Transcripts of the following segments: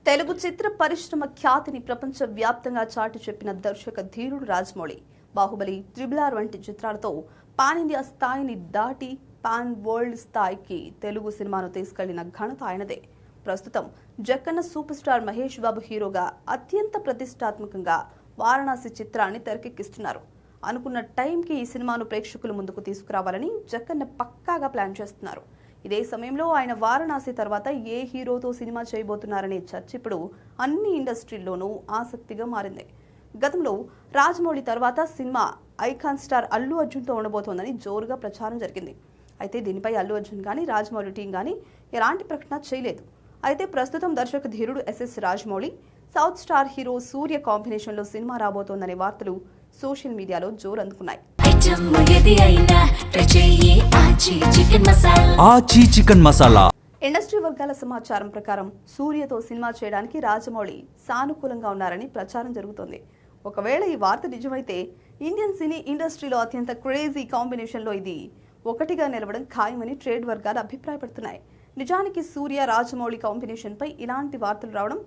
తెలుగు చిత్ర పరిశ్రమ ఖ్యాతిని ప్రపంచ వ్యాప్తంగా చాటి చెప్పిన దర్శక ధీరుడు రాజమౌళి బాహుబలి, త్రిబుల్ వంటి చిత్రాలతో పాన్ ఇండియా స్థాయిని దాటి పాన్ వరల్డ్ స్థాయికి తెలుగు సినిమాను తీసుకెళ్లిన ఘనత ఆయనదే. ప్రస్తుతం జక్కన్న సూపర్ స్టార్ మహేష్ బాబు హీరోగా అత్యంత ప్రతిష్టాత్మకంగా వారణాసి చిత్రాన్ని తెరకెక్కిస్తున్నారు. అనుకున్న టైంకి ఈ సినిమాను ప్రేక్షకుల ముందుకు తీసుకురావాలని జక్కన్న పక్కాగా ప్లాన్ చేస్తున్నారు. ఇదే సమయంలో ఆయన వారణాసి తర్వాత ఏ హీరోతో సినిమా చేయబోతున్నారనే చర్చ ఇప్పుడు అన్ని ఇండస్ట్రీల్లోనూ ఆసక్తిగా మారింది. గతంలో రాజమౌళి తర్వాత సినిమా ఐకాన్ స్టార్ అల్లు అర్జున్తో ఉండబోతోందని జోరుగా ప్రచారం జరిగింది. అయితే దీనిపై అల్లు అర్జున్ కానీ రాజమౌళి టీం కానీ ఎలాంటి ప్రకటన చేయలేదు. అయితే ప్రస్తుతం దర్శక ధీరుడు SS Rajamouli, south star hero Suriya కాంబినేషన్లో సినిమా రాబోతోందనే వార్తలు సోషల్ మీడియాలో జోరు అందుకున్నాయి. ఇండస్ట్రీ వర్గాల సమాచారం ప్రకారం సూర్యతో సినిమా చేయడానికి రాజమౌళి సానుకూలంగా ఉన్నారని ప్రచారం జరుగుతోంది. ఒకవేళ ఈ వార్త నిజమైతే ఇండియన్ సినీ ఇండస్ట్రీలో అత్యంత క్రేజీ కాంబినేషన్లో ఇది ఒకటిగా నిలవడం ఖాయమని ట్రేడ్ వర్గాలు అభిప్రాయపడుతున్నాయి. నిజానికి సూర్య రాజమౌళి కాంబినేషన్ పై ఇలాంటి వార్తలు రావడం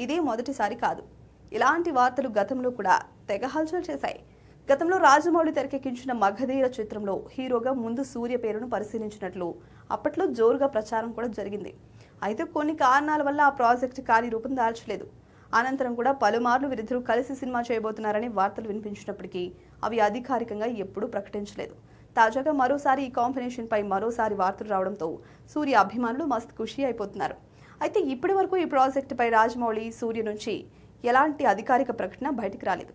ఇదే మొదటిసారి కాదు. ఇలాంటి వార్తలు గతంలో కూడా తెగ హల్చల్ చేశాయి. గతంలో రాజమౌళి తెరకెక్కించిన మగధీర చిత్రంలో హీరోగా ముందు సూర్య పేరును పరిశీలించినట్లు అప్పట్లో జోరుగా ప్రచారం కూడా జరిగింది. అయితే కొన్ని కారణాల వల్ల ఆ ప్రాజెక్టు కార్యరూపం దాల్చలేదు. అనంతరం కూడా పలుమార్లు వీరిద్దరూ కలిసి సినిమా చేయబోతున్నారని వార్తలు వినిపించినప్పటికీ అవి అధికారికంగా ఎప్పుడూ ప్రకటించలేదు. తాజాగా మరోసారి ఈ కాంబినేషన్ పై మరోసారి వార్తలు రావడంతో సూర్య అభిమానులు మస్తు ఖుషి అయిపోతున్నారు. అయితే ఇప్పటి వరకు ఈ ప్రాజెక్టుపై రాజమౌళి, సూర్య నుంచి ఎలాంటి అధికారిక ప్రకటన బయటికి రాలేదు.